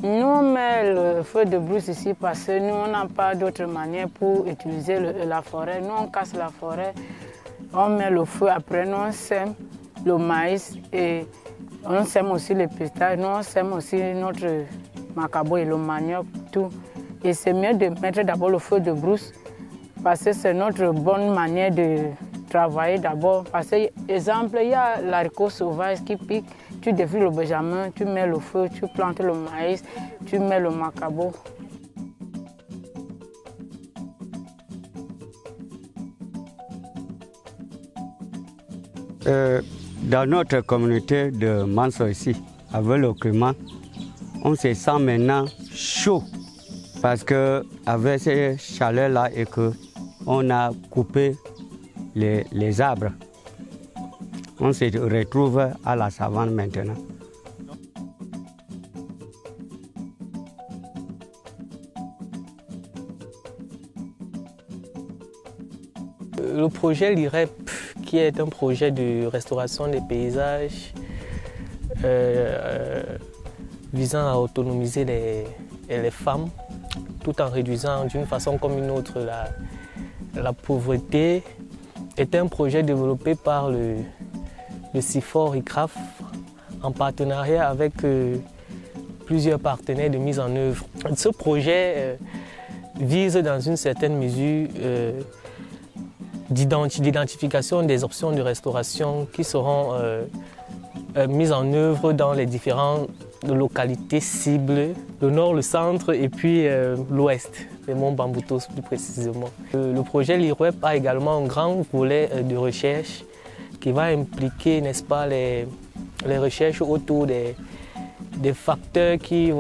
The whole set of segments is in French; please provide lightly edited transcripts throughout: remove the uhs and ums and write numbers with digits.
Nous, on met le feu de brousse ici parce que nous, on n'a pas d'autre manière pour utiliser la forêt. Nous, on casse la forêt, on met le feu, après nous, on sème le maïs et on sème aussi les pistaches, nous, on sème aussi notre macabo et le manioc, tout. Et c'est mieux de mettre d'abord le feu de brousse parce que c'est notre bonne manière de travailler d'abord. Parce que, exemple, il y a l'haricot sauvage qui pique. Tu défrites le benjamin, tu mets le feu, tu plantes le maïs, tu mets le macabo. Dans notre communauté de Manso ici, avec le climat, on se sent maintenant chaud parce qu'avec ces chaleurs-là et qu'on a coupé les arbres, on se retrouve à la savane maintenant. Le projet l'IREP, qui est un projet de restauration des paysages visant à autonomiser les femmes tout en réduisant d'une façon comme une autre la pauvreté, est un projet développé par le CIFOR ICRAF en partenariat avec plusieurs partenaires de mise en œuvre. Ce projet vise dans une certaine mesure l'identification des options de restauration qui seront mises en œuvre dans les différentes localités cibles, le nord, le centre et puis l'ouest, les monts Bamboutos plus précisément. Le projet l'IREP a également un grand volet de recherche qui va impliquer, n'est-ce pas, les recherches autour des facteurs qui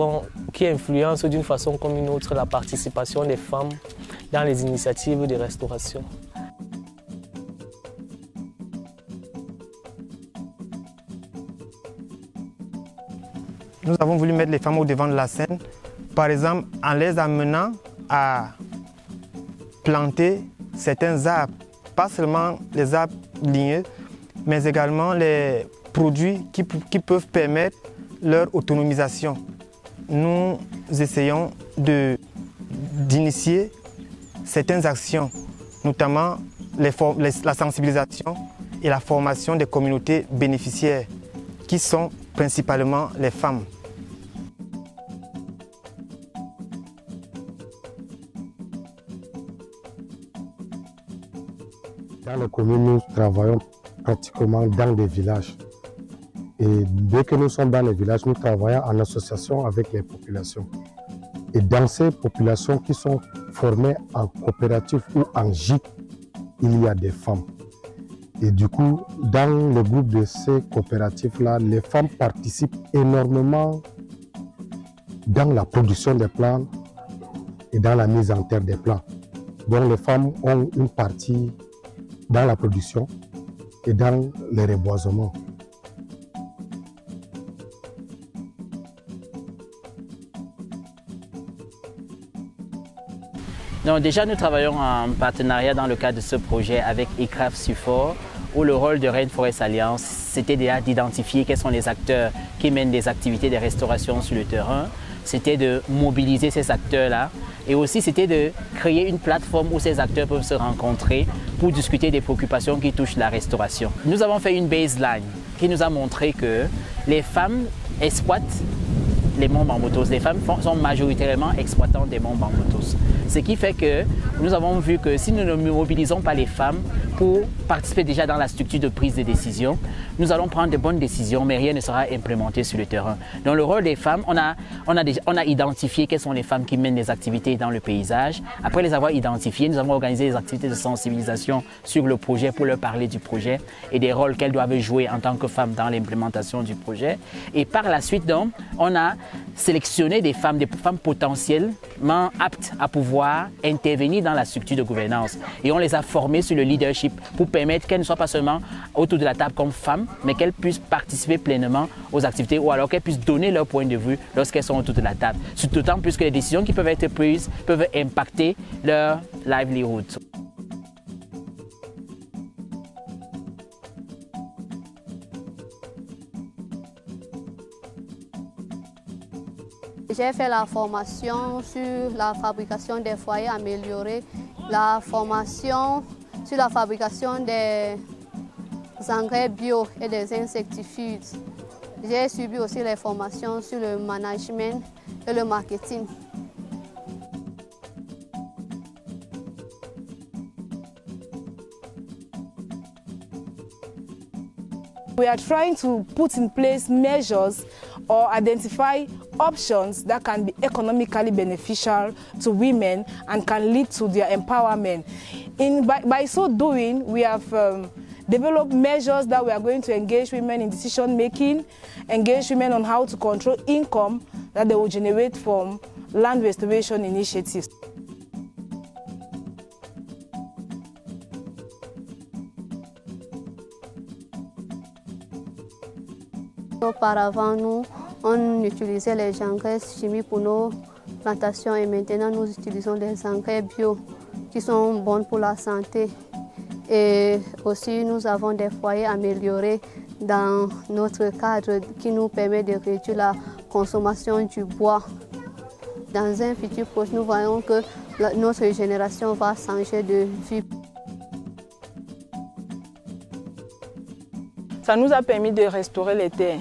influencent d'une façon comme une autre la participation des femmes dans les initiatives de restauration. Nous avons voulu mettre les femmes au devant de la scène, par exemple en les amenant à planter certains arbres, pas seulement les arbres ligneux, mais également les produits qui peuvent permettre leur autonomisation. Nous essayons d'initier certaines actions, notamment la sensibilisation et la formation des communautés bénéficiaires, qui sont principalement les femmes. Dans les communes, nous travaillons pratiquement dans des villages. Et dès que nous sommes dans les villages, nous travaillons en association avec les populations. Et dans ces populations qui sont formées en coopérative ou en gîte, il y a des femmes. Et du coup, dans le groupe de ces coopératives-là, les femmes participent énormément dans la production des plants et dans la mise en terre des plants. Donc les femmes ont une partie dans la production et dans le reboisement. Donc déjà, nous travaillons en partenariat dans le cadre de ce projet avec ICRAF CIFOR, où le rôle de Rainforest Alliance, c'était déjà d'identifier quels sont les acteurs qui mènent des activités de restauration sur le terrain. C'était de mobiliser ces acteurs-là et aussi c'était de créer une plateforme où ces acteurs peuvent se rencontrer pour discuter des préoccupations qui touchent la restauration. Nous avons fait une baseline qui nous a montré que les femmes exploitent les monts Bamboutos. Les femmes sont majoritairement exploitantes des monts Bamboutos. Ce qui fait que nous avons vu que si nous ne mobilisons pas les femmes pour participer déjà dans la structure de prise de décision, nous allons prendre de bonnes décisions, mais rien ne sera implémenté sur le terrain. Dans le rôle des femmes, on a identifié quelles sont les femmes qui mènent les activités dans le paysage. Après les avoir identifiées, nous avons organisé des activités de sensibilisation sur le projet pour leur parler du projet et des rôles qu'elles doivent jouer en tant que femmes dans l'implémentation du projet. Et par la suite, donc, on a sélectionné des femmes potentiellement aptes à pouvoir intervenir dans la structure de gouvernance. Et on les a formées sur le leadership pour permettre qu'elles ne soient pas seulement autour de la table comme femmes, mais qu'elles puissent participer pleinement aux activités ou alors qu'elles puissent donner leur point de vue lorsqu'elles sont autour de la table. D'autant plus que les décisions qui peuvent être prises peuvent impacter leur livelihood. J'ai fait la formation sur la fabrication des foyers améliorés, la formation sur la fabrication des engrais bio et des insecticides. J'ai suivi aussi les formations sur le management et le marketing. We are trying to put in place measures or identify options that can be economically beneficial to women and can lead to their empowerment. By so doing, we have developed measures that we are going to engage women in decision making, engage women on how to control income that they will generate from land restoration initiatives. Auparavant, nous, on utilisait les engrais chimiques pour nos plantations et maintenant nous utilisons des engrais bio qui sont bons pour la santé. Et aussi nous avons des foyers améliorés dans notre cadre qui nous permet de réduire la consommation du bois. Dans un futur proche, nous voyons que notre génération va changer de vie. Ça nous a permis de restaurer les terres,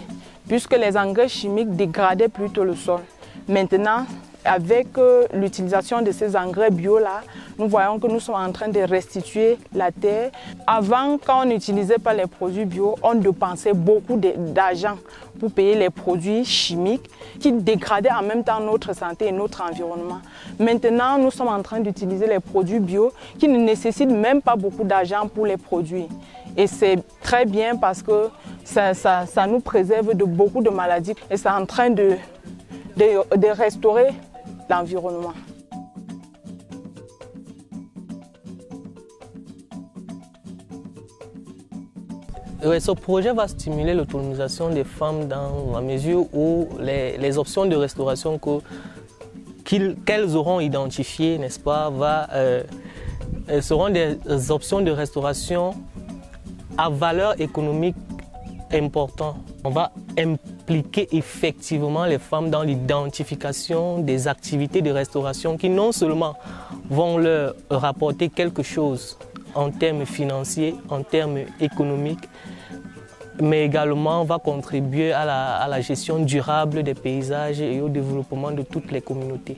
puisque les engrais chimiques dégradaient plutôt le sol. Maintenant, avec l'utilisation de ces engrais bio-là, nous voyons que nous sommes en train de restituer la terre. Avant, quand on n'utilisait pas les produits bio, on dépensait beaucoup d'argent pour payer les produits chimiques qui dégradaient en même temps notre santé et notre environnement. Maintenant, nous sommes en train d'utiliser les produits bio qui ne nécessitent même pas beaucoup d'argent pour les produire. Et c'est très bien parce que ça nous préserve de beaucoup de maladies et c'est en train de restaurer l'environnement. Ouais, ce projet va stimuler l'autonomisation des femmes dans la mesure où les options de restauration qu'elles auront identifiées, n'est-ce pas, seront des options de restauration à valeur économique importante. On va impliquer effectivement les femmes dans l'identification des activités de restauration qui non seulement vont leur rapporter quelque chose en termes financiers, en termes économiques, mais également va contribuer à la gestion durable des paysages et au développement de toutes les communautés.